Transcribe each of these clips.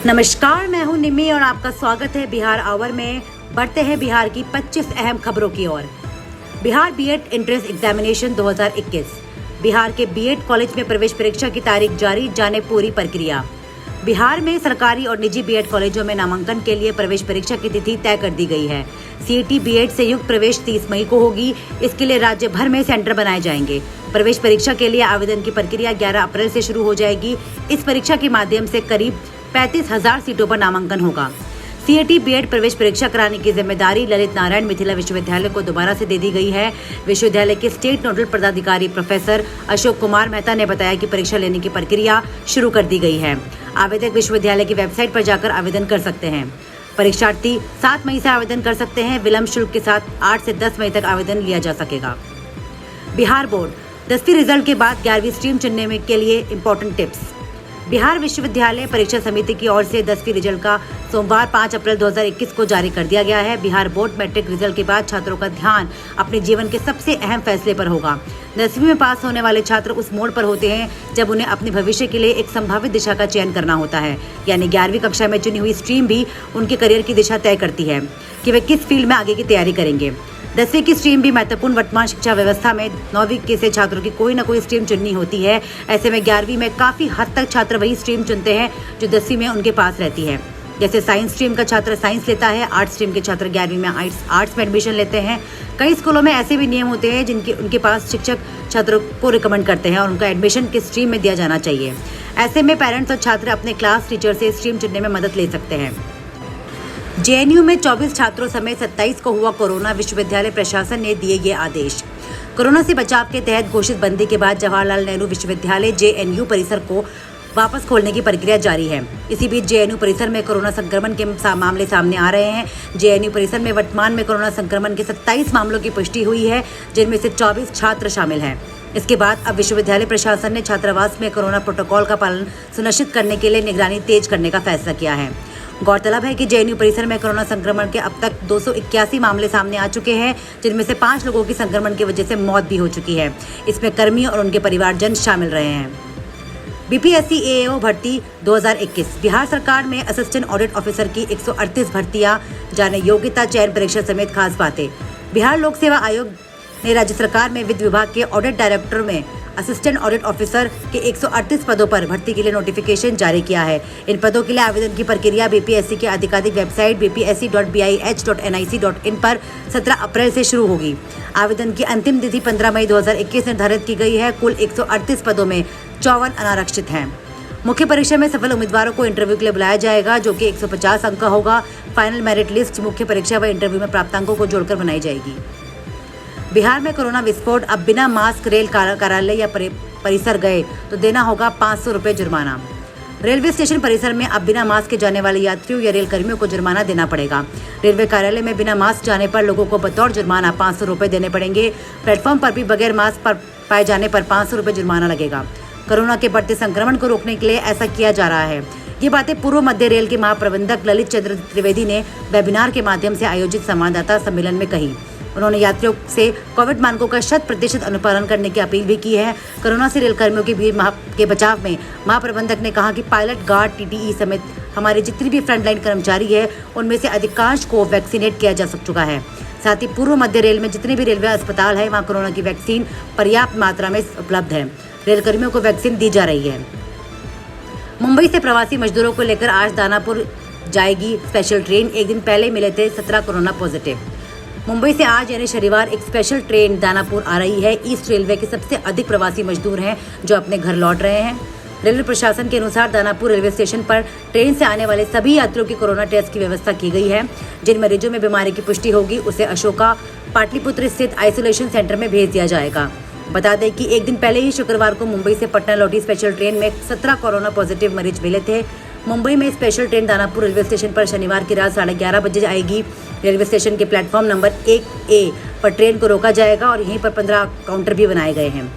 नमस्कार, मैं हूं निमी और आपका स्वागत है बिहार आवर में। बढ़ते हैं बिहार की 25 अहम खबरों की ओर। Bihar BEd entrance examination 2021। Bihar के बीएड कॉलेज में प्रवेश परीक्षा की तारीख जारी, जाने पूरी प्रक्रिया। बिहार में सरकारी और निजी बीएड कॉलेजों में नामांकन के लिए प्रवेश परीक्षा की तिथि तय कर दी गई है। सीईटी बीएड संयुक्त प्रवेश 30 मई को होगी। इसके लिए राज्य भर में सेंटर बनाए जाएंगे। प्रवेश परीक्षा के लिए आवेदन की प्रक्रिया 11 अप्रैल से शुरू हो जाएगी। इस परीक्षा के माध्यम से करीब 35,000 सीटों पर नामांकन होगा। सीईटी बीएड प्रवेश परीक्षा कराने की जिम्मेदारी ललित नारायण मिथिला विश्वविद्यालय को दोबारा से दे दी गई है। विश्वविद्यालय के स्टेट नोडल पदाधिकारी प्रोफेसर अशोक कुमार मेहता ने बताया कि परीक्षा लेने की प्रक्रिया शुरू कर दी गई है। आवेदक विश्वविद्यालय की वेबसाइट पर जाकर आवेदन कर सकते हैं। परीक्षार्थी 7 मई से आवेदन कर सकते हैं। विलंब शुल्क के साथ 8 से 10 मई तक आवेदन लिया जा सकेगा। बिहार बोर्ड 10वीं रिजल्ट के बाद 11वीं स्ट्रीम चुनने के लिए इंपॉर्टेंट टिप्स। बिहार विश्वविद्यालय परीक्षा समिति की ओर से 10वीं रिजल्ट का सोमवार 5 अप्रैल 2021 को जारी कर दिया गया है। बिहार बोर्ड मैट्रिक रिजल्ट के बाद छात्रों का ध्यान अपने जीवन के सबसे अहम फैसले पर होगा। 10वीं में पास होने वाले छात्र उस मोड़ पर होते हैं जब उन्हें अपने भविष्य के लिए एक संभावित दिशा का चयन करना होता है। यानी 11वीं कक्षा में चुनी हुई स्ट्रीम भी उनके करियर की दिशा तय करती है कि वे किस फील्ड में आगे की तैयारी करेंगे। 10वीं की स्ट्रीम भी महत्वपूर्ण। वर्तमान शिक्षा व्यवस्था में 9वीं के से छात्रों की कोई न कोई स्ट्रीम चुननी होती है। ऐसे में 11वीं में काफ़ी हद तक छात्र वही स्ट्रीम चुनते हैं जो 10वीं में उनके पास रहती है। जैसे साइंस स्ट्रीम का छात्र साइंस लेता है, आर्ट्स स्ट्रीम के छात्र 11वीं में आर्ट्स में एडमिशन लेते हैं। कई स्कूलों में ऐसे भी नियम होते हैं जिनके उनके पास शिक्षक छात्रों को रिकमेंड करते हैं और उनका एडमिशन किस स्ट्रीम में दिया जाना चाहिए। ऐसे में पेरेंट्स और छात्र अपने क्लास टीचर से स्ट्रीम चुनने में मदद ले सकते हैं। जेएनयू में 24 छात्रों समेत 27 को हुआ कोरोना। विश्वविद्यालय प्रशासन ने दिए ये आदेश। कोरोना से बचाव के तहत घोषित बंदी के बाद जवाहरलाल नेहरू विश्वविद्यालय जेएनयू परिसर को वापस खोलने की प्रक्रिया जारी है। इसी बीच जेएनयू परिसर में कोरोना संक्रमण के मामले सामने आ रहे हैं। जेएनयू परिसर में वर्तमान में कोरोना संक्रमण के 27 मामलों की पुष्टि हुई है, जिनमें से 24 छात्र शामिल हैं। इसके बाद अब विश्वविद्यालय प्रशासन ने छात्रावास में कोरोना प्रोटोकॉल का पालन सुनिश्चित करने के लिए निगरानी तेज करने का फैसला किया है। गौरतलब है कि जेएनयू परिसर में कोरोना संक्रमण के अब तक 281 मामले सामने आ चुके हैं, जिनमें से 5 लोगों की संक्रमण की वजह से मौत भी हो चुकी है। इसमें कर्मी और उनके परिवारजन शामिल रहे हैं। बीपीएससी एएओ भर्ती 2021। बिहार सरकार में असिस्टेंट ऑडिट ऑफिसर की 138 भर्तियां, जाने योग्यता, चयन परीक्षा समेत खास बातें। बिहार लोक सेवा आयोग ने राज्य सरकार में वित्त विभाग के ऑडिट डायरेक्टर में असिस्टेंट ऑडिट ऑफिसर के 138 पदों पर भर्ती के लिए नोटिफिकेशन जारी किया है। इन पदों के लिए आवेदन की प्रक्रिया बीपीएससी के आधिकारिक वेबसाइट bpsc.bih.nic.in पर 17 अप्रैल से शुरू होगी। आवेदन की अंतिम तिथि 15 मई 2021 निर्धारित की गई है। कुल 138 पदों में 54 अनारक्षित हैं। मुख्य परीक्षा में सफल उम्मीदवारों को इंटरव्यू के लिए बुलाया जाएगा, जो कि 150 अंक का होगा। फाइनल मेरिट लिस्ट मुख्य परीक्षा व इंटरव्यू में प्राप्त अंकों को जोड़कर बनाई जाएगी। बिहार में कोरोना विस्फोट। अब बिना मास्क रेल कार्यालय या परिसर गए तो देना होगा 500 रुपये जुर्माना। रेलवे स्टेशन परिसर में अब बिना मास्क के जाने वाले यात्रियों या रेल कर्मियों को जुर्माना देना पड़ेगा। रेलवे कार्यालय में बिना मास्क जाने पर लोगों को बतौर जुर्माना 500 रुपये देने पड़ेंगे। प्लेटफॉर्म पर भी बगैर मास्क पर पाए जाने पर 500 रुपये जुर्माना लगेगा। कोरोना के बढ़ते संक्रमण को रोकने के लिए ऐसा किया जा रहा है। ये बातें पूर्व मध्य रेल के महाप्रबंधक ललित चंद्र त्रिवेदी ने वेबिनार के माध्यम से आयोजित संवाददाता सम्मेलन में कही। उन्होंने यात्रियों से कोविड मानकों का 100% अनुपालन करने की अपील भी की है। कोरोना से रेल कर्मियों की भीड़ के बचाव में महाप्रबंधक ने कहा कि पायलट, गार्ड, टीटीई समेत हमारे जितनी भी फ्रंटलाइन कर्मचारी है, उनमें से अधिकांश को वैक्सीनेट किया जा चुका है। साथ ही पूर्व मध्य रेल में जितने भी रेलवे अस्पताल है, वहाँ कोरोना की वैक्सीन पर्याप्त मात्रा में उपलब्ध है। रेल कर्मियों को वैक्सीन दी जा रही है। मुंबई से प्रवासी मजदूरों को लेकर आज दानापुर जाएगी स्पेशल ट्रेन। एक दिन पहले मिले थे 17 कोरोना पॉजिटिव। मुंबई से आज यानी शनिवार एक स्पेशल ट्रेन दानापुर आ रही है। ईस्ट रेलवे के सबसे अधिक प्रवासी मजदूर हैं जो अपने घर लौट रहे हैं। रेलवे प्रशासन के अनुसार दानापुर रेलवे स्टेशन पर ट्रेन से आने वाले सभी यात्रियों की कोरोना टेस्ट की व्यवस्था की गई है। जिन मरीजों में बीमारी की पुष्टि होगी उसे अशोका पाटलिपुत्र स्थित आइसोलेशन सेंटर में भेज दिया जाएगा। बता दें कि एक दिन पहले ही शुक्रवार को मुंबई से पटना लौटी स्पेशल ट्रेन में 17 कोरोना पॉजिटिव मरीज मिले थे। मुंबई में special train Danapur railway station पर शनिवार की रात 11:30 बजे आएगी। रेलवे स्टेशन के प्लेटफॉर्म नंबर 1A पर ट्रेन को रोका जाएगा और यहीं पर 15 काउंटर भी बनाए गए हैं।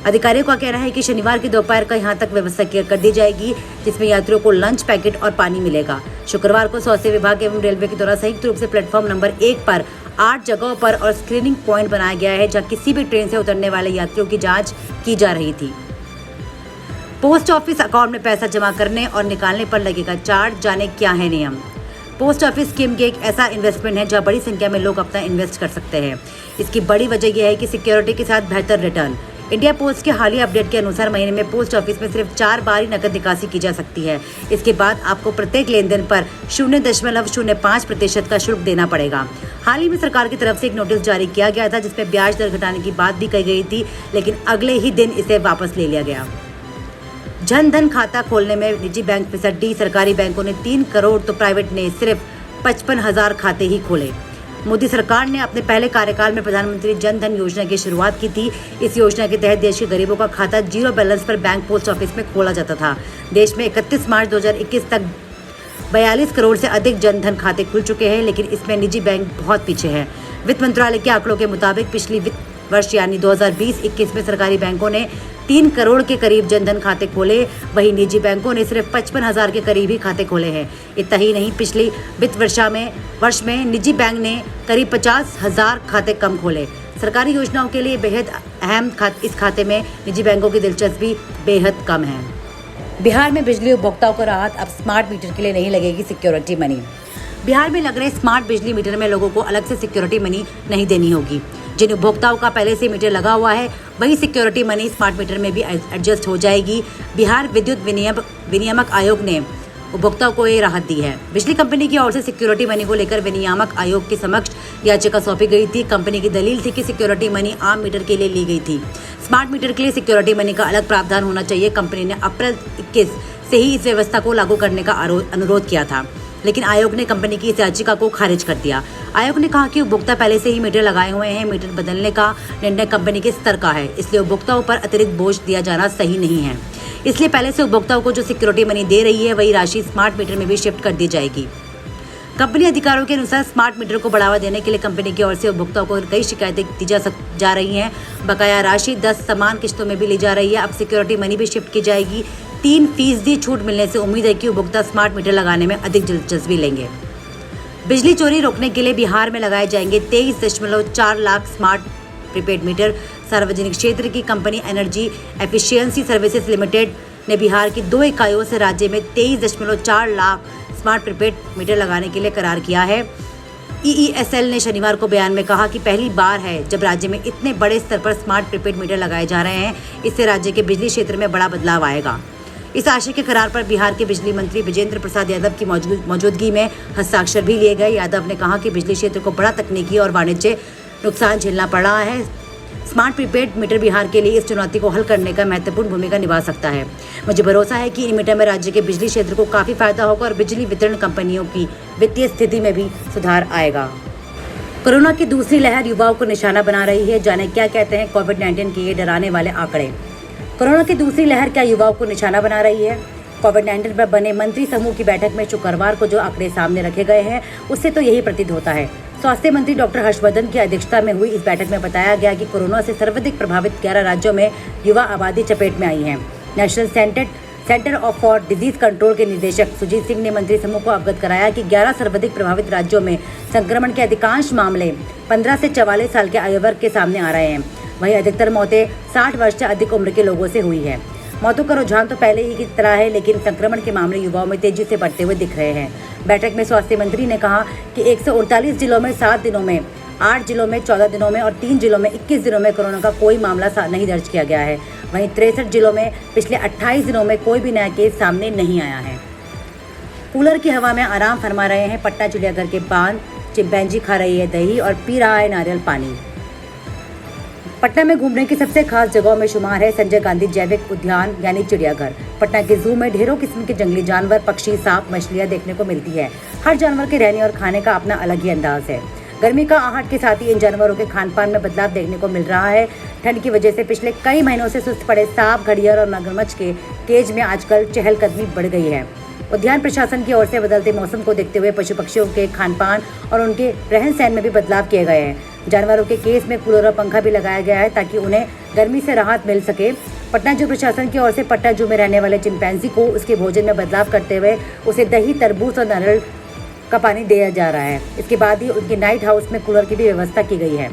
अधिकारियों का कहना है कि शनिवार की दोपहर का यहां तक व्यवस्था कर दी जाएगी, जिसमें यात्रियों को लंच पैकेट और पानी मिलेगा। शुक्रवार को स्वास्थ्य विभाग एवं रेलवे के द्वारा संयुक्त रूप से प्लेटफॉर्म नंबर 1 पर 8 जगहों पर और स्क्रीनिंग पॉइंट बनाया गया है, जहां किसी भी ट्रेन से उतरने वाले यात्रियों की जाँच की जा रही थी। पोस्ट ऑफिस अकाउंट में पैसा जमा करने और निकालने पर लगेगा चार्ज, जाने क्या है नियम। पोस्ट ऑफिस स्कीम के एक ऐसा इन्वेस्टमेंट है जहां बड़ी संख्या में लोग अपना इन्वेस्ट कर सकते हैं। इसकी बड़ी वजह यह है कि सिक्योरिटी के साथ बेहतर रिटर्न। इंडिया पोस्ट के हालिया अपडेट के अनुसार महीने में पोस्ट ऑफिस में सिर्फ 4 बार ही नकद निकासी की जा सकती है। इसके बाद आपको प्रत्येक लेन देन पर 0.05% का शुल्क देना पड़ेगा। हाल ही में सरकार की तरफ से एक नोटिस जारी किया गया था जिसमें ब्याज दर घटाने की बात भी कही गई थी, लेकिन अगले ही दिन इसे वापस ले लिया गया। जन धन खाता खोलने में निजी बैंक फिसड्डी, सरकारी बैंकों ने 3 करोड़ तो प्राइवेट ने सिर्फ 55,000 खाते ही खोले। मोदी सरकार ने अपने पहले कार्यकाल में प्रधानमंत्री जन धन योजना की शुरुआत की थी। इस योजना के तहत देश के गरीबों का खाता जीरो बैलेंस पर बैंक पोस्ट ऑफिस में खोला जाता था। देश में 31 मार्च 2021 तक 42 करोड़ से अधिक जन धन खाते खुल चुके हैं, लेकिन इसमें निजी बैंक बहुत पीछे हैं। वित्त मंत्रालय के आंकड़ों के मुताबिक पिछली वित्त वर्ष यानी 2020-21 में सरकारी बैंकों ने 3 करोड़ के करीब जनधन खाते खोले, वहीं निजी बैंकों ने सिर्फ 55,000 के करीब ही खाते खोले हैं। इतना ही नहीं, पिछली वित्त वर्ष में निजी बैंक ने करीब 50,000 खाते कम खोले। सरकारी योजनाओं के लिए बेहद अहम इस खाते में निजी बैंकों की दिलचस्पी बेहद कम है। बिहार में बिजली उपभोक्ताओं को राहत, अब स्मार्ट मीटर के लिए नहीं लगेगी सिक्योरिटी मनी। बिहार में लग रहे स्मार्ट बिजली मीटर में लोगों को अलग से सिक्योरिटी मनी नहीं देनी होगी। जिन उपभोक्ताओं का पहले से मीटर लगा हुआ है वही सिक्योरिटी मनी स्मार्ट मीटर में भी एडजस्ट हो जाएगी। बिहार विद्युत विनियामक आयोग ने उपभोक्ताओं को ये राहत दी है। बिजली कंपनी की ओर से सिक्योरिटी मनी को लेकर विनियामक आयोग के समक्ष याचिका सौंपी गई थी। कंपनी की दलील थी कि सिक्योरिटी मनी आम मीटर के लिए ली गई थी। स्मार्ट मीटर के लिए सिक्योरिटी मनी का अलग प्रावधान होना चाहिए। कंपनी ने अप्रैल 21 से ही इस व्यवस्था को लागू करने का अनुरोध किया था, लेकिन आयोग ने कंपनी की इस याचिका को खारिज कर दिया। आयोग ने कहा कि उपभोक्ता पहले से ही मीटर लगाए हुए हैं, मीटर बदलने का निर्णय कंपनी के स्तर का है, इसलिए उपभोक्ताओं पर अतिरिक्त बोझ दिया जाना सही नहीं है। इसलिए पहले से उपभोक्ताओं को जो सिक्योरिटी मनी दे रही है वही राशि स्मार्ट मीटर में भी शिफ्ट कर दी जाएगी। कंपनी अधिकारियों के अनुसार स्मार्ट मीटर को बढ़ावा देने के लिए कंपनी की ओर से उपभोक्ताओं को कई शिकायतें दी जा रही हैं। बकाया राशि 10 समान किस्तों में भी ली जा रही है। अब सिक्योरिटी मनी भी शिफ्ट की जाएगी। 3% छूट मिलने से उम्मीद है कि उपभोक्ता स्मार्ट मीटर लगाने में अधिक दिलचस्पी लेंगे। बिजली चोरी रोकने के लिए बिहार में लगाए जाएंगे 23.4 लाख स्मार्ट प्रीपेड मीटर। सार्वजनिक क्षेत्र की company energy efficiency services limited ने बिहार की 2 इकाइयों से राज्य में 23.4 लाख स्मार्ट प्रीपेड मीटर लगाने के लिए करार किया है। EESL ने शनिवार को बयान में कहा कि पहली बार है जब राज्य में इतने बड़े स्तर पर स्मार्ट प्रीपेड मीटर लगाए जा रहे हैं। इससे राज्य के बिजली क्षेत्र में बड़ा बदलाव आएगा। इस आशय के करार पर बिहार के बिजली मंत्री विजेंद्र प्रसाद यादव की मौजूदगी में हस्ताक्षर भी लिए गए। यादव ने कहा कि बिजली क्षेत्र को बड़ा तकनीकी और वाणिज्य नुकसान झेलना पड़ रहा है। स्मार्ट प्रीपेड मीटर बिहार के लिए इस चुनौती को हल करने का महत्वपूर्ण भूमिका निभा सकता है। मुझे भरोसा है कि इन मीटर में राज्य के बिजली क्षेत्र को काफ़ी फायदा होगा और बिजली वितरण कंपनियों की वित्तीय स्थिति में भी सुधार आएगा। कोरोना की दूसरी लहर युवाओं को निशाना बना रही है। जाने क्या कहते हैं कोविड-19 के ये डराने वाले आंकड़े। कोरोना की दूसरी लहर क्या युवाओं को निशाना बना रही है? कोविड-19 पर बने मंत्री समूह की बैठक में शुक्रवार को जो आंकड़े सामने रखे गए हैं उससे तो यही प्रतीत होता है। स्वास्थ्य मंत्री डॉक्टर हर्षवर्धन की अध्यक्षता में हुई इस बैठक में बताया गया कि कोरोना से सर्वाधिक प्रभावित 11 राज्यों में युवा आबादी चपेट में आई है। National centre for disease control के निदेशक सुजीत सिंह ने मंत्री समूह को अवगत कराया कि 11 सर्वाधिक प्रभावित राज्यों में संक्रमण के अधिकांश मामले 15 से 44 साल के आयु वर्ग के सामने आ रहे हैं। वहीं अधिकतर मौतें 60 वर्ष से अधिक उम्र के लोगों से हुई है। मौतों का रुझान तो पहले ही की तरह है, लेकिन संक्रमण के मामले युवाओं में तेजी से बढ़ते हुए दिख रहे हैं। बैठक में स्वास्थ्य मंत्री ने कहा कि 139 जिलों में 7 दिनों में, 8 जिलों में 14 दिनों में और 3 जिलों में 21 दिनों में कोरोना का कोई मामला नहीं दर्ज किया गया है। वहीं 63 जिलों में पिछले 28 दिनों में कोई भी नया केस सामने नहीं आया है। कूलर की हवा में आराम फरमा रहे हैं पटना चिड़ियाघर के बांध। चिंपैंजी खा रही है दही और पी रहा है नारियल पानी। पटना में घूमने की सबसे खास जगहों में शुमार है संजय गांधी जैविक उद्यान यानी चिड़ियाघर। पटना के जू में ढेरों किस्म के जंगली जानवर, पक्षी, सांप, मछलियां देखने को मिलती है। हर जानवर के रहने और खाने का अपना अलग ही अंदाज है। गर्मी का आहट के साथ ही इन जानवरों के खान पान में बदलाव देखने को मिल रहा है। ठंड की वजह से पिछले कई महीनों से सुस्त पड़े सांप, घड़ियाल और मगरमच्छ के केज में आजकल चहलकदमी बढ़ गई है। उद्यान प्रशासन की ओर से बदलते मौसम को देखते हुए पशु पक्षियों के खान पान और उनके रहन सहन में भी बदलाव किए गए हैं। जानवरों के केज में कूलर और पंखा भी लगाया गया है ताकि उन्हें गर्मी से राहत मिल सके। पटना जू प्रशासन की ओर से पटना जू में रहने वाले चिंपैंजी को उसके भोजन में बदलाव करते हुए उसे दही, तरबूज और नारियल का पानी दिया जा रहा है। इसके बाद ही उनके नाइट हाउस में कूलर की भी व्यवस्था की गई है।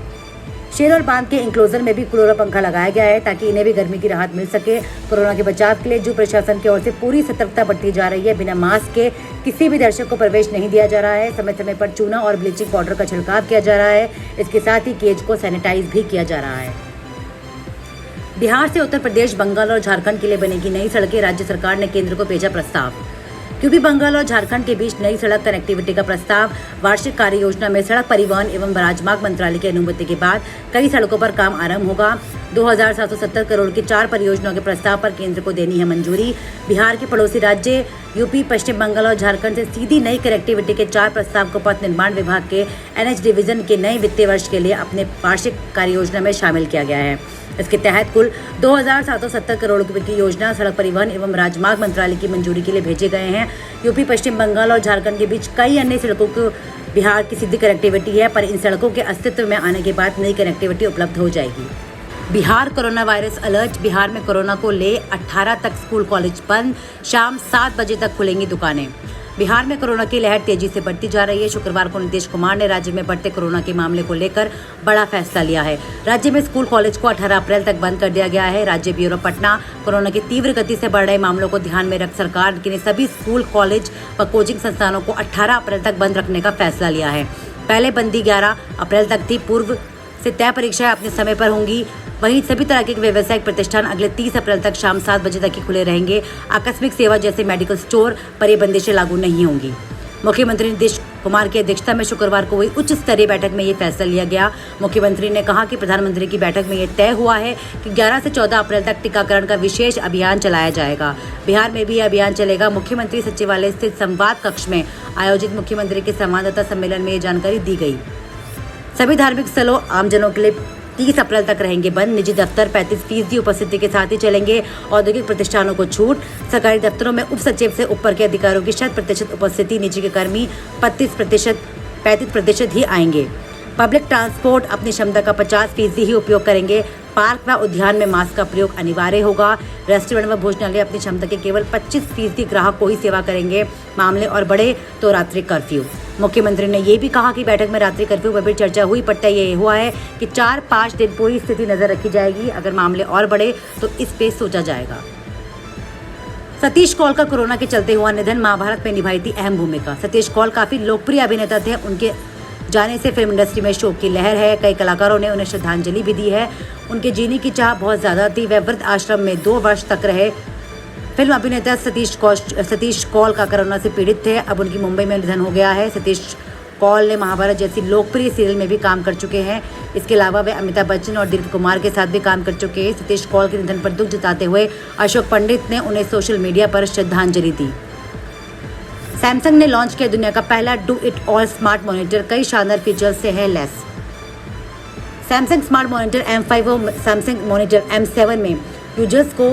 शेर बांध के इंक्लोजर में भी कूलर पंखा लगाया गया है ताकि इन्हें भी गर्मी की राहत मिल सके। कोरोना के बचाव के लिए जू प्रशासन की ओर से पूरी सतर्कता बरती जा रही है। बिना मास्क के किसी भी दर्शक को प्रवेश नहीं दिया जा रहा है। समय समय पर चूना और ब्लीचिंग पाउडर का छिड़काव किया जा रहा है। इसके साथ ही केज को सैनिटाइज भी किया जा रहा है। बिहार से उत्तर प्रदेश, बंगाल और झारखंड के लिए बनेगी नई सड़कें। राज्य सरकार ने केंद्र को भेजा प्रस्ताव। यूपी, बंगाल और झारखंड के बीच नई सड़क कनेक्टिविटी का प्रस्ताव। वार्षिक कार्य योजना में सड़क परिवहन एवं राजमार्ग मंत्रालय की अनुमति के बाद कई सड़कों पर काम आरंभ होगा। 2770 करोड़ की 4 परियोजनाओं के प्रस्ताव पर केंद्र को देनी है मंजूरी। बिहार के पड़ोसी राज्य यूपी, पश्चिम बंगाल और झारखंड से सीधी नई कनेक्टिविटी के 4 प्रस्ताव को पथ निर्माण विभाग के NH डिवीजन के नए वित्तीय वर्ष के लिए अपने वार्षिक कार्य योजना में शामिल किया गया है। इसके तहत कुल 2770 करोड़ रुपए की योजना सड़क परिवहन एवं राजमार्ग मंत्रालय की मंजूरी के लिए भेजे गए हैं। यूपी, पश्चिम बंगाल और झारखंड के बीच कई अन्य सड़कों को बिहार की सीधी कनेक्टिविटी है, पर इन सड़कों के अस्तित्व में आने के बाद नई कनेक्टिविटी उपलब्ध हो जाएगी। Bihar corona virus alert. Bihar में कोरोना को ले 18 तक स्कूल कॉलेज बंद। शाम 7 बजे तक खुलेंगी दुकानें। बिहार में कोरोना की लहर तेजी से बढ़ती जा रही है। शुक्रवार को नीतीश कुमार ने राज्य में बढ़ते कोरोना के मामले को लेकर बड़ा फैसला लिया है। राज्य में स्कूल कॉलेज को 18 अप्रैल तक बंद कर दिया गया है। राज्य ब्यूरो पटना कोरोना की तीव्र गति से बढ़ रहे मामलों को ध्यान में रख सरकार ने सभी स्कूल, कॉलेज व कोचिंग संस्थानों को 18 अप्रैल तक बंद रखने का फैसला लिया है। पहले बंदी 11 अप्रैल तक थी। पूर्व से तय परीक्षाएं अपने समय पर होंगी। वहीं सभी तरह के व्यवसायिक प्रतिष्ठान अगले 30 अप्रैल तक शाम 7 बजे तक ही खुले रहेंगे। आकस्मिक सेवा जैसे मेडिकल स्टोर पर ये बंदिशें लागू नहीं होंगी। मुख्यमंत्री नीतीश कुमार की अध्यक्षता में शुक्रवार को हुई उच्च स्तरीय बैठक में ये फैसला लिया गया। मुख्यमंत्री ने कहा कि प्रधानमंत्री की बैठक में ये तय हुआ है कि 11 से 14 अप्रैल तक टीकाकरण का विशेष अभियान चलाया जाएगा। बिहार में भी यह अभियान चलेगा। मुख्यमंत्री सचिवालय स्थित संवाद कक्ष में आयोजित मुख्यमंत्री के संवाददाता सम्मेलन में ये जानकारी दी गई। सभी धार्मिक स्थलों आमजनों के लिए 30 अप्रैल तक रहेंगे बंद। निजी दफ्तर 35% उपस्थिति के साथ ही चलेंगे। औद्योगिक प्रतिष्ठानों को छूट। सरकारी दफ्तरों में उप सचिव से ऊपर के अधिकारियों की 100% उपस्थिति। निजी के कर्मी 35% ही आएंगे। पब्लिक ट्रांसपोर्ट अपनी क्षमता का 50% ही उपयोग करेंगे। पार्क व उद्यान में मास्क का प्रयोग अनिवार्य होगा। रेस्टोरेंट व भोजनालय अपनी क्षमता के केवल 25% ग्राहक को ही सेवा करेंगे। मामले और बढ़े तो रात्रि कर्फ्यू। मुख्यमंत्री ने ये भी कहा कि बैठक में रात्रि कर्फ्यू पर भी चर्चा हुई, पर तय ये हुआ है कि 4-5 दिन पूरी स्थिति नजर रखी जाएगी। अगर मामले और बढ़े तो इस पे सोचा जाएगा। सतीश कौल का कोरोना के चलते हुआ निधन। महाभारत में निभाई थी अहम भूमिका। सतीश कौल काफी लोकप्रिय अभिनेता थे। उनके जाने से फिल्म इंडस्ट्री में शोक की लहर है। कई कलाकारों ने उन्हें श्रद्धांजलि भी दी है। उनके जीने की चाह बहुत ज्यादा थी। वे वृद्ध आश्रम में 2 वर्ष तक रहे। फिल्म अभिनेता सतीश कौल का कोरोना से पीड़ित थे। अब उनकी मुंबई में निधन हो गया है। सतीश कौल ने महाभारत जैसी लोकप्रिय सीरियल में भी काम कर चुके हैं। इसके अलावा वे अमिताभ बच्चन और दिलीप कुमार के साथ भी काम कर चुके हैं। सतीश कौल के निधन पर दुख जताते हुए अशोक पंडित ने उन्हें सोशल मीडिया पर श्रद्धांजलि दी। सैमसंग ने लॉन्च किया दुनिया का पहला do it all smart monitor. कई शानदार फीचर्स से है lace. Samsung smart monitor M5 और सैमसंग मॉनिटर M7 में यूजर्स को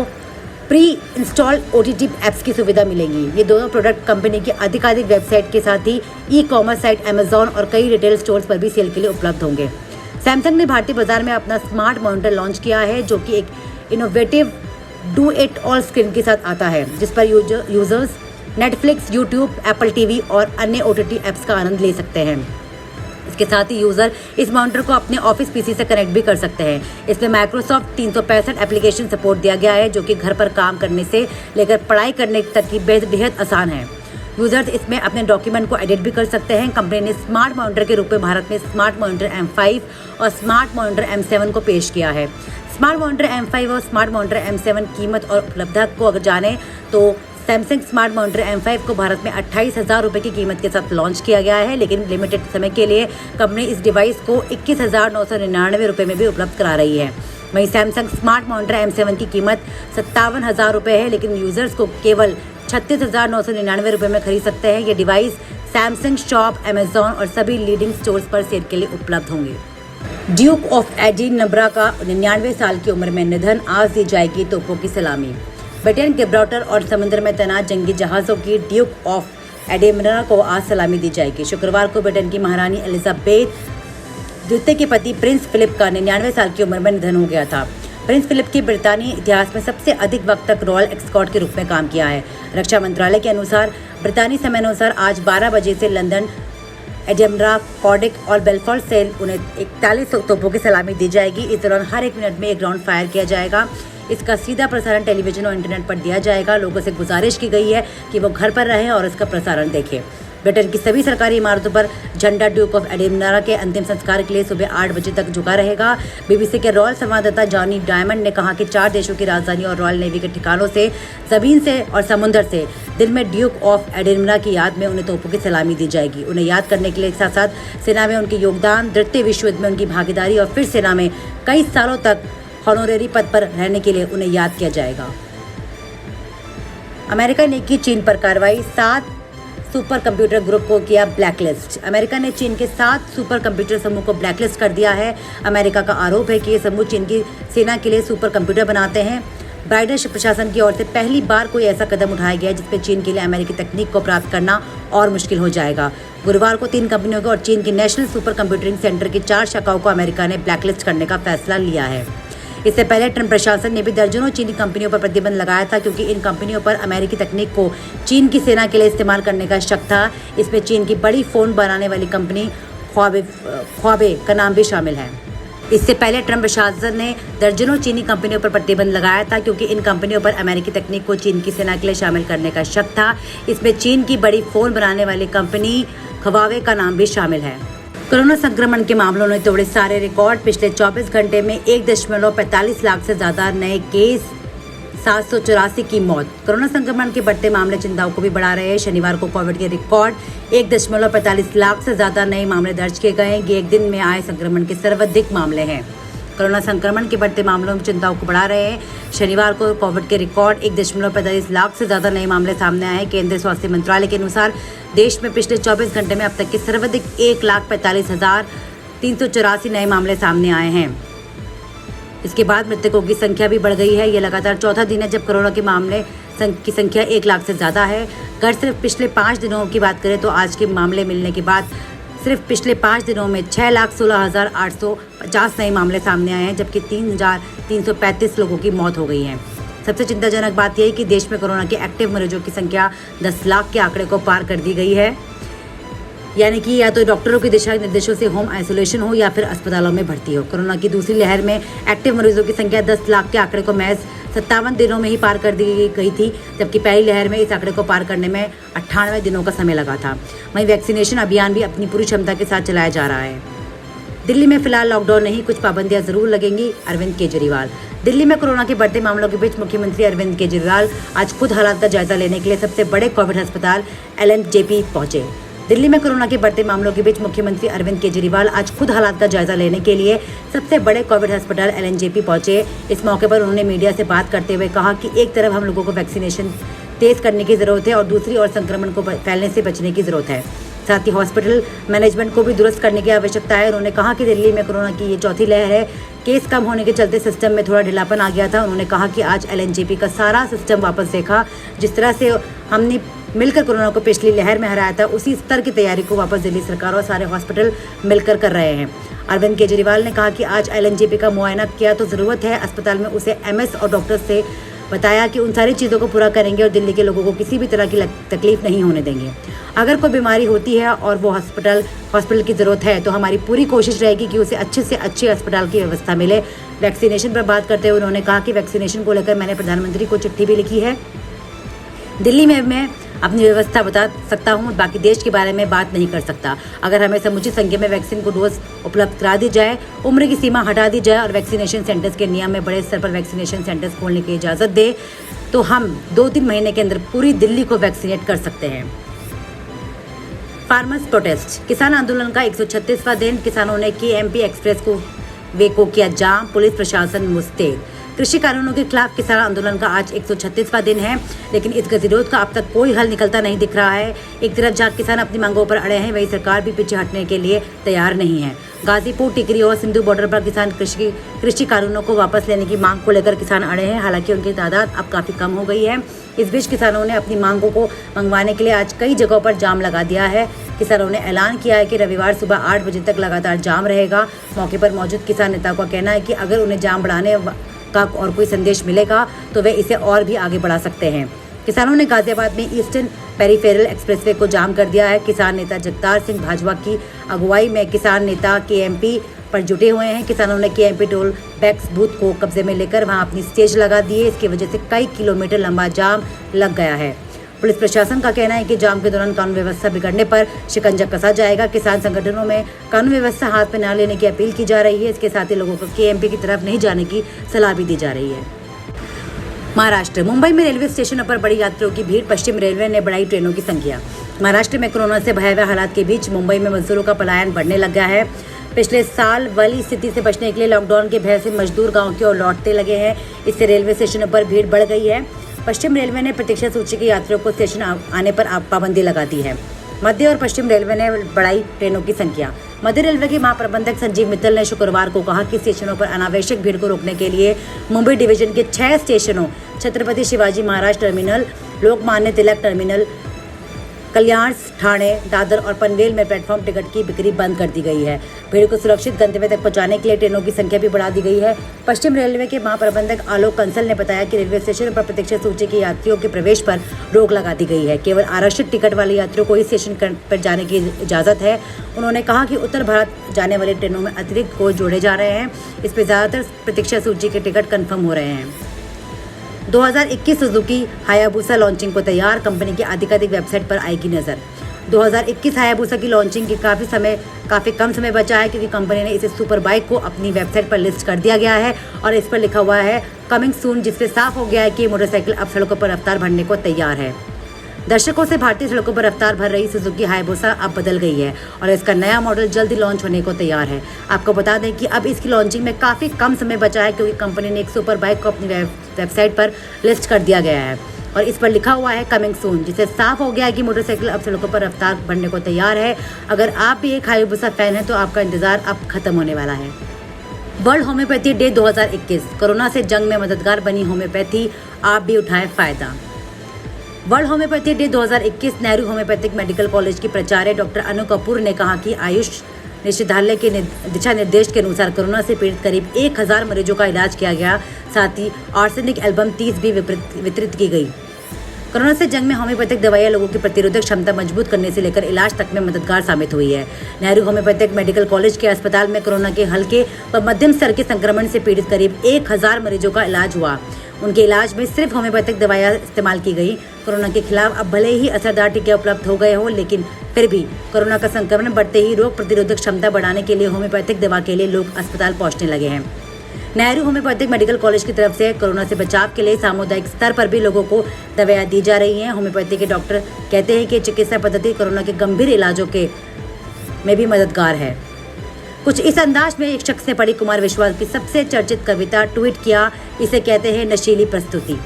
प्री इंस्टॉल OTT ऐप्स की सुविधा मिलेगी। ये दोनों प्रोडक्ट कंपनी की आधिकारिक वेबसाइट के साथ ही ई-कॉमर्स साइट Amazon और कई रिटेल स्टोर्स पर भी सेल के लिए उपलब्ध होंगे। सैमसंग ने भारतीय बाजार में अपना स्मार्ट मॉनिटर लॉन्च किया है, जो कि एक innovative do it all screen के साथ आता है, जिस पर users Netflix, YouTube, Apple TV और अन्य OTT ऐप्स का आनंद ले सकते हैं। इसके साथ ही यूजर इस मॉनिटर को अपने ऑफिस PC से कनेक्ट भी कर सकते हैं। इसमें माइक्रोसॉफ्ट 365 एप्लीकेशन सपोर्ट दिया गया है, जो कि घर पर काम करने से लेकर पढ़ाई करने तक की बेहद आसान है। यूजर्स इसमें अपने डॉक्यूमेंट को एडिट भी कर सकते हैं। कंपनी ने स्मार्ट मॉनिटर के रूप में भारत में स्मार्ट मॉनिटर M5 और स्मार्ट मॉनिटर M7 को पेश किया है। स्मार्ट मॉनिटर M5 और स्मार्ट मॉनिटर M7 कीमत और उपलब्धता को अगर जाने तो सैमसंग स्मार्ट मॉनिटर M5 को भारत में 28,000 रुपये की कीमत के साथ लॉन्च किया गया है, लेकिन लिमिटेड समय के लिए कंपनी इस डिवाइस को 21,999 रुपये में भी उपलब्ध करा रही है। वहीं सैमसंग स्मार्ट मॉनिटर M7 की कीमत 57,000 रुपये है, लेकिन यूजर्स को केवल 36,999 रुपये में खरीद सकते हैं। ये डिवाइस सैमसंग शॉप, Amazon और सभी लीडिंग स्टोर्स पर सेल के लिए उपलब्ध होंगे। ड्यूक ऑफ एडिनबरा का 99 साल की उम्र में निधन। आज दी जाएगी तोपों की सलामी। ब्रिटेन, गिब्राल्टर और समुद्र में तैनात जंगी जहाज़ों की ड्यूक ऑफ एडिनबरा को आज सलामी दी जाएगी। शुक्रवार को ब्रिटेन की महारानी एलिजाबेथ द्वितीय के पति प्रिंस फिलिप का 99 साल की उम्र में निधन हो गया था। प्रिंस फिलिप की ब्रितानी इतिहास में सबसे अधिक वक्त तक रॉयल एस्कॉर्ट के रूप में काम किया है। रक्षा मंत्रालय के अनुसार ब्रितानी समय अनुसार आज 12 बजे से लंदन एडिमरा, कॉर्डिक और बेलफोर्ड से उन्हें 41 तोपों की सलामी दी जाएगी। इस दौरान हर 1 मिनट में 1 राउंड फायर किया जाएगा। इसका सीधा प्रसारण टेलीविजन और इंटरनेट पर दिया जाएगा। लोगों से गुजारिश की गई है कि वो घर पर रहें और इसका प्रसारण देखें। ब्रिटेन की सभी सरकारी इमारतों पर झंडा ड्यूक ऑफ एडिनबरा के अंतिम संस्कार के लिए सुबह 8 बजे तक झुका रहेगा। बीबीसी के रॉयल संवाददाता जॉनी डायमंड ने कहा कि 4 देशों की राजधानी और रॉयल नेवी के ठिकानों से, जमीन से और समुद्र से दिन में ड्यूक ऑफ एडिनबरा की याद में उन्हें तोपों की सलामी दी जाएगी। उन्हें याद करने के लिए साथ साथ सेना में उनके योगदान, द्वितीय विश्व युद्ध में उनकी भागीदारी और फिर सेना में कई सालों तक हॉनोरेरी पद पर रहने के लिए उन्हें याद किया जाएगा। अमेरिका ने की चीन पर कार्रवाई, 7 सुपर कंप्यूटर ग्रुप को किया ब्लैकलिस्ट। अमेरिका ने चीन के 7 सुपर कंप्यूटर समूह को ब्लैकलिस्ट कर दिया है। अमेरिका का आरोप है कि ये समूह चीन की सेना के लिए सुपर कंप्यूटर बनाते हैं। बाइडेन प्रशासन की ओर से पहली बार कोई ऐसा कदम उठाया गया जिसमें चीन के लिए अमेरिकी तकनीक को प्राप्त करना और मुश्किल हो जाएगा। गुरुवार को 3 कंपनियों को और चीन की नेशनल सुपर कंप्यूटिंग सेंटर की 4 शाखाओं को अमेरिका ने ब्लैकलिस्ट करने का फैसला लिया है। इससे पहले ट्रंप प्रशासन ने भी दर्जनों चीनी कंपनियों पर प्रतिबंध लगाया था, क्योंकि इन कंपनियों पर अमेरिकी तकनीक को चीन की सेना के लिए इस्तेमाल करने का शक था। इसमें चीन की बड़ी फ़ोन बनाने वाली कंपनी ख्वाबे का नाम भी शामिल है। इससे पहले ट्रंप प्रशासन ने दर्जनों चीनी कंपनियों पर प्रतिबंध लगाया था, क्योंकि इन कंपनियों पर अमेरिकी तकनीक को चीन की सेना के लिए शामिल करने का शक था। इसमें चीन की बड़ी फ़ोन बनाने वाली कंपनी ख्वाबे का नाम भी शामिल है। कोरोना संक्रमण के मामलों ने तोड़े सारे रिकॉर्ड। पिछले 24 घंटे में 1.45 लाख से ज़्यादा नए केस, 784 की मौत। कोरोना संक्रमण के बढ़ते मामले चिंताओं को भी बढ़ा रहे हैं। शनिवार को कोविड के रिकॉर्ड 1.45 लाख से ज़्यादा नए मामले दर्ज किए गए हैं। ये एक दिन में आए संक्रमण के सर्वाधिक मामले हैं। कोरोना संक्रमण के बढ़ते मामलों में चिंताओं को बढ़ा रहे हैं। शनिवार को कोविड के रिकॉर्ड 1.45 लाख से ज़्यादा नए मामले सामने आए हैं। केंद्रीय स्वास्थ्य मंत्रालय के अनुसार देश में पिछले 24 घंटे में अब तक के सर्वाधिक 1,45,384 नए मामले सामने आए हैं। इसके बाद मृतकों की संख्या भी बढ़ गई है। ये लगातार चौथा दिन है जब कोरोना के मामले की संख्या 1 लाख से ज़्यादा है। अगर सिर्फ पिछले 5 दिनों की बात करें तो आज के मामले मिलने के बाद सिर्फ पिछले 5 दिनों में 6,16,850 नए मामले सामने आए हैं, जबकि 3,335 लोगों की मौत हो गई है। सबसे चिंताजनक बात यह है कि देश में कोरोना के एक्टिव मरीजों की संख्या 10 लाख के आंकड़े को पार कर दी गई है। यानी कि या तो डॉक्टरों के दिशा निर्देशों से होम आइसोलेशन हो या फिर अस्पतालों में भर्ती हो। कोरोना की दूसरी लहर में एक्टिव मरीजों की संख्या 10 लाख के आंकड़े को महज 57 दिनों में ही पार कर दी गई थी, जबकि पहली लहर में इस आंकड़े को पार करने में 98 दिनों का समय लगा था। वहीं वैक्सीनेशन अभियान भी अपनी पूरी क्षमता के साथ चलाया जा रहा है। दिल्ली में फिलहाल लॉकडाउन नहीं, कुछ पाबंदियां जरूर लगेंगी, अरविंद केजरीवाल। दिल्ली में कोरोना के बढ़ते मामलों के बीच मुख्यमंत्री अरविंद केजरीवाल आज खुद हालात का जायजा लेने के लिए सबसे बड़े कोविड अस्पताल LNJP पहुंचे। दिल्ली में कोरोना के बढ़ते मामलों के बीच मुख्यमंत्री अरविंद केजरीवाल आज खुद हालात का जायजा लेने के लिए सबसे बड़े कोविड अस्पताल LNJP पहुंचे। इस मौके पर उन्होंने मीडिया से बात करते हुए कहा कि एक तरफ हम लोगों को वैक्सीनेशन तेज करने की ज़रूरत है और दूसरी ओर संक्रमण को फैलने से बचने की ज़रूरत है। साथ ही हॉस्पिटल मैनेजमेंट को भी दुरुस्त करने की आवश्यकता है। उन्होंने कहा कि दिल्ली में कोरोना की ये चौथी लहर है। केस कम होने के चलते सिस्टम में थोड़ा ढिलापन आ गया था। उन्होंने कहा कि आज LNJP का सारा सिस्टम वापस देखा। जिस तरह से हमने मिलकर कोरोना को पिछली लहर में हराया था, उसी स्तर की तैयारी को वापस दिल्ली सरकार और सारे हॉस्पिटल मिलकर कर रहे हैं। अरविंद केजरीवाल ने कहा कि आज LNJP का मुआयना किया तो ज़रूरत है अस्पताल में उसे MS और डॉक्टर से बताया कि उन सारी चीज़ों को पूरा करेंगे और दिल्ली के लोगों को किसी भी तरह की तकलीफ नहीं होने देंगे। अगर कोई बीमारी होती है और वो हॉस्पिटल की ज़रूरत है तो हमारी पूरी कोशिश रहेगी कि उसे अच्छे से अच्छे अस्पताल की व्यवस्था मिले। वैक्सीनेशन पर बात करते हुए उन्होंने कहा कि वैक्सीनेशन को लेकर मैंने प्रधानमंत्री को चिट्ठी भी लिखी है। दिल्ली में मैं अपनी व्यवस्था बता सकता हूँ, बाकी देश के बारे में बात नहीं कर सकता। अगर हमें समुचित संख्या में वैक्सीन को डोज उपलब्ध करा दी जाए, उम्र की सीमा हटा दी जाए और वैक्सीनेशन सेंटर्स के नियम में बड़े स्तर पर वैक्सीनेशन सेंटर्स खोलने की इजाज़त दे तो हम 2-3 महीने के अंदर पूरी दिल्ली को वैक्सीनेट कर सकते हैं। फार्मर्स प्रोटेस्ट, किसान आंदोलन का 136वां दिन। किसानों ने KMP एक्सप्रेस को किया जाम, पुलिस प्रशासन मुस्तैद। कृषि कानूनों के खिलाफ किसान आंदोलन का आज 136वां दिन है, लेकिन इस गतिरोध का अब तक कोई हल निकलता नहीं दिख रहा है। एक तरफ जहाँ किसान अपनी मांगों पर अड़े हैं, वहीं सरकार भी पीछे हटने के लिए तैयार नहीं है। गाजीपुर, टिकरी और सिंधु बॉर्डर पर किसान कृषि कानूनों को वापस लेने की मांग को लेकर किसान अड़े हैं। हालांकि उनकी तादाद अब काफ़ी कम हो गई है। इस बीच किसानों ने अपनी मांगों को मंगवाने के लिए आज कई जगहों पर जाम लगा दिया है। किसानों ने ऐलान किया है कि रविवार सुबह 8 बजे तक लगातार जाम रहेगा। मौके पर मौजूद किसान नेताओं का कहना है कि अगर उन्हें जाम बढ़ाने का और कोई संदेश मिलेगा तो वे इसे और भी आगे बढ़ा सकते हैं। किसानों ने गाजियाबाद में ईस्टर्न पेरीफेरल एक्सप्रेसवे को जाम कर दिया है। किसान नेता जगतार सिंह भाजपा की अगुवाई में किसान नेता केएमपी पर जुटे हुए हैं। किसानों ने केएमपी टोल टैक्स बूथ को कब्जे में लेकर वहां अपनी स्टेज लगा दी है। इसकी वजह से कई किलोमीटर लंबा जाम लग गया है। पुलिस प्रशासन का कहना है कि जाम के दौरान कानून व्यवस्था बिगड़ने पर शिकंजा कसा जाएगा। किसान संगठनों में कानून व्यवस्था हाथ में न लेने की अपील की जा रही है। इसके साथ ही लोगों को केएमपी की तरफ नहीं जाने की सलाह भी दी जा रही है। महाराष्ट्र, मुंबई में रेलवे स्टेशनों पर बड़ी यात्रियों की भीड़। पश्चिम रेलवे ने बढ़ाई ट्रेनों की संख्या। महाराष्ट्र में कोरोना से भयावह हालात के बीच मुंबई में मजदूरों का पलायन बढ़ने लग गया है। पिछले साल वाली स्थिति से बचने के लिए लॉकडाउन के भय से मजदूर गांव की ओर लौटने लगे हैं। इससे रेलवे स्टेशनों पर भीड़ बढ़ गई है। पश्चिम रेलवे ने प्रतीक्षा सूची के यात्रियों को स्टेशन आने पर पाबंदी लगा दी है। मध्य और पश्चिम रेलवे ने बढ़ाई ट्रेनों की संख्या। मध्य रेलवे के महाप्रबंधक संजीव मित्तल ने शुक्रवार को कहा कि स्टेशनों पर अनावश्यक भीड़ को रोकने के लिए मुंबई डिवीजन के 6 स्टेशनों छत्रपति शिवाजी महाराज टर्मिनल, लोकमान्य तिलक टर्मिनल, कल्याण, ठाणे, दादर और पनवेल में प्लेटफॉर्म टिकट की बिक्री बंद कर दी गई है। भीड़ को सुरक्षित गंतव्य तक पहुंचाने के लिए ट्रेनों की संख्या भी बढ़ा दी गई है। पश्चिम रेलवे के महाप्रबंधक आलोक कंसल ने बताया कि रेलवे स्टेशन पर प्रतीक्षा सूची के यात्रियों के प्रवेश पर रोक लगा दी गई है। केवल आरक्षित टिकट वाले यात्रियों को ही स्टेशन पर जाने की इजाज़त है। उन्होंने कहा कि उत्तर भारत जाने वाली ट्रेनों में अतिरिक्त कोच जोड़े जा रहे हैं। इस पर ज़्यादातर प्रतीक्षा सूची के टिकट कन्फर्म हो रहे हैं। 2021 सुजुकी हायाबुसा लॉन्चिंग को तैयार, कंपनी की आधिकारिक वेबसाइट पर आएगी नजर। 2021 हायाबुसा की लॉन्चिंग के काफ़ी कम समय बचा है, क्योंकि कंपनी ने इसे सुपर बाइक को अपनी वेबसाइट पर लिस्ट कर दिया गया है और इस पर लिखा हुआ है कमिंग सून, जिससे साफ हो गया है कि ये मोटरसाइकिल अब सड़कों पर रफ्तार भरने को तैयार है। दर्शकों से भारतीय सड़कों पर रफ्तार भर रही सुजुकी हायाबुसा अब बदल गई है और इसका नया मॉडल जल्द ही लॉन्च होने को तैयार है। आपको बता दें कि अब इसकी लॉन्चिंग में काफ़ी कम समय बचा है, क्योंकि कंपनी ने एक सुपर बाइक को अपनी वेबसाइट पर लिस्ट कर दिया गया है और इस पर लिखा हुआ है कमिंग सून, जिससे साफ हो गया है कि मोटरसाइकिल अब सड़कों पर रफ्तार भरने को तैयार है। अगर आप भी एक हायाबुसा फैन हैं तो आपका इंतजार अब खत्म होने वाला है। वर्ल्ड होम्योपैथी डे 2021, कोरोना से जंग में मददगार बनी होम्योपैथी, आप भी उठाएं फायदा। World homeopathy day 2021 Nehru homeopathic medical college की प्राचार्य डॉक्टर अनु कपूर ने कहा कि आयुष निदेशालय के दिशा निर्देश के अनुसार कोरोना से पीड़ित करीब 1000 मरीजों का इलाज किया गया। साथ ही आर्सेनिक एल्बम 30 भी वितरित की गई। कोरोना से जंग में होम्योपैथिक दवाइयां लोगों की प्रतिरोधक क्षमता मजबूत करने से लेकर इलाज तक में मददगार साबित हुई है। नेहरू होम्योपैथिक मेडिकल कॉलेज के अस्पताल में कोरोना के हल्के व मध्यम स्तर के संक्रमण से पीड़ित करीब 1000 मरीजों का इलाज हुआ। उनके इलाज में सिर्फ होम्योपैथिक दवाइयां इस्तेमाल की गई। कोरोना के खिलाफ अब भले ही असरदार टीके उपलब्ध हो गए हों, लेकिन फिर भी कोरोना का संक्रमण बढ़ते ही रोग प्रतिरोधक क्षमता बढ़ाने के लिए होम्योपैथिक दवा के लिए लोग अस्पताल पहुंचने लगे हैं। नेहरू होम्योपैथिक मेडिकल कॉलेज की तरफ से कोरोना से बचाव के लिए सामुदायिक स्तर पर भी लोगों को दवाइयां दी जा रही हैं। होम्योपैथी के डॉक्टर कहते हैं कि चिकित्सा पद्धति कोरोना के गंभीर इलाजों के में भी मददगार है। कुछ इस अंदाज में एक शख्स ने पढ़ी कुमार विश्वास की सबसे चर्चित कविता, ट्वीट किया, इसे कहते हैं नशीली प्रस्तुति।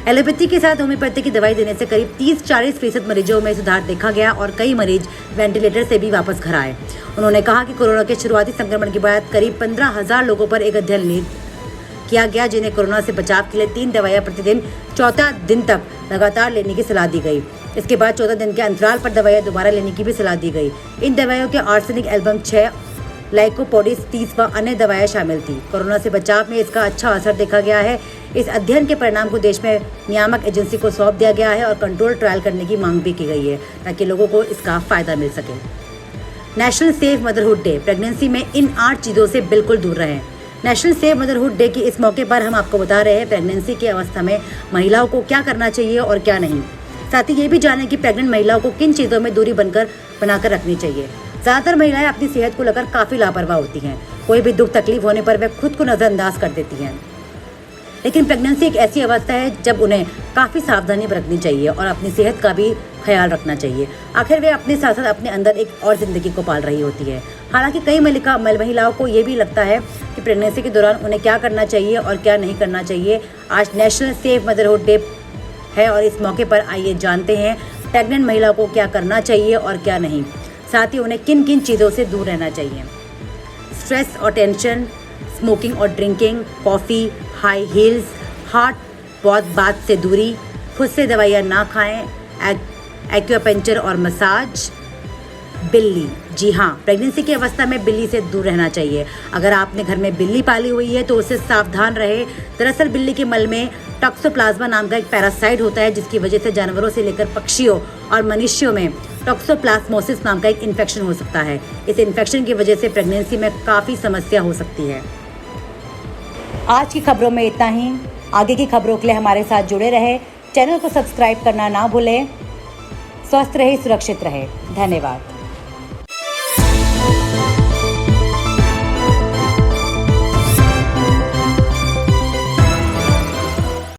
एलोपैथी के साथ होम्योपैथी की दवाई देने से करीब 30-40% मरीजों में सुधार देखा गया और कई मरीज वेंटिलेटर से भी वापस घर आए। उन्होंने कहा कि कोरोना के शुरुआती संक्रमण के बाद करीब 15,000 लोगों पर एक अध्ययन किया गया, जिन्हें कोरोना से बचाव के लिए 3 दवाइयां प्रतिदिन 14 दिन तक लगातार लेने की सलाह दी गई। इसके बाद 14 दिन के अंतराल पर दवाइयां दोबारा लेने की भी सलाह दी गई। इन दवाइयों के आर्सेनिक एल्बम 6, लाइकोपोडिस 30 व अन्य दवाएं शामिल थी। कोरोना से बचाव में इसका अच्छा असर देखा गया है। इस अध्ययन के परिणाम को देश में नियामक एजेंसी को सौंप दिया गया है और कंट्रोल ट्रायल करने की मांग भी की गई है, ताकि लोगों को इसका फायदा मिल सके। National safe motherhood day, pregnancy में इन 8 चीज़ों से बिल्कुल दूर रहें। नेशनल सेफ मदरहुड डे की इस मौके पर हम आपको बता रहे हैं प्रेगनेंसी की अवस्था में महिलाओं को क्या करना चाहिए और क्या नहीं। साथ ही ये भी जानें कि प्रेग्नेंट महिलाओं को किन चीज़ों में दूरी बनाकर रखनी चाहिए। ज़्यादातर महिलाएं अपनी सेहत को लेकर काफ़ी लापरवाह होती हैं। कोई भी दुख तकलीफ होने पर वे खुद को नज़रअंदाज कर देती हैं, लेकिन प्रेगनेंसी एक ऐसी अवस्था है जब उन्हें काफ़ी सावधानी बरतनी चाहिए और अपनी सेहत का भी ख्याल रखना चाहिए। आखिर वे अपने साथ साथ अपने अंदर एक और ज़िंदगी को पाल रही होती है। हालांकि कई महिलाओं को ये भी लगता है कि प्रेगनेंसी के दौरान उन्हें क्या करना चाहिए और क्या नहीं करना चाहिए। आज नेशनल सेफ मदरहुड डे है और इस मौके पर आइए जानते हैं प्रेग्नेंट महिलाओं को क्या करना चाहिए और क्या नहीं, साथ ही उन्हें किन किन चीज़ों से दूर रहना चाहिए। स्ट्रेस और टेंशन, स्मोकिंग और drinking, coffee, high heels, heart बात से दूरी, खुद से दवाइयाँ ना खाएं, एक्यूपंक्चर और मसाज, बिल्ली, जी हाँ, प्रेगनेंसी की अवस्था में बिल्ली से दूर रहना चाहिए। अगर आपने घर में बिल्ली पाली हुई है तो उससे सावधान रहे। दरअसल बिल्ली के मल में टॉक्सोप्लाज्मा नाम का एक पैरासाइट होता है, जिसकी वजह से जानवरों से लेकर पक्षियों और मनुष्यों में टॉक्सोप्लाज्मोसिस नाम का एक इन्फेक्शन हो सकता है। इस इन्फेक्शन की वजह से प्रेगनेंसी में काफ़ी समस्या हो सकती है। आज की खबरों में इतना ही। आगे की खबरों के लिए हमारे साथ जुड़े रहे। चैनल को सब्सक्राइब करना ना भूलें। स्वस्थ रहे, सुरक्षित रहे। धन्यवाद।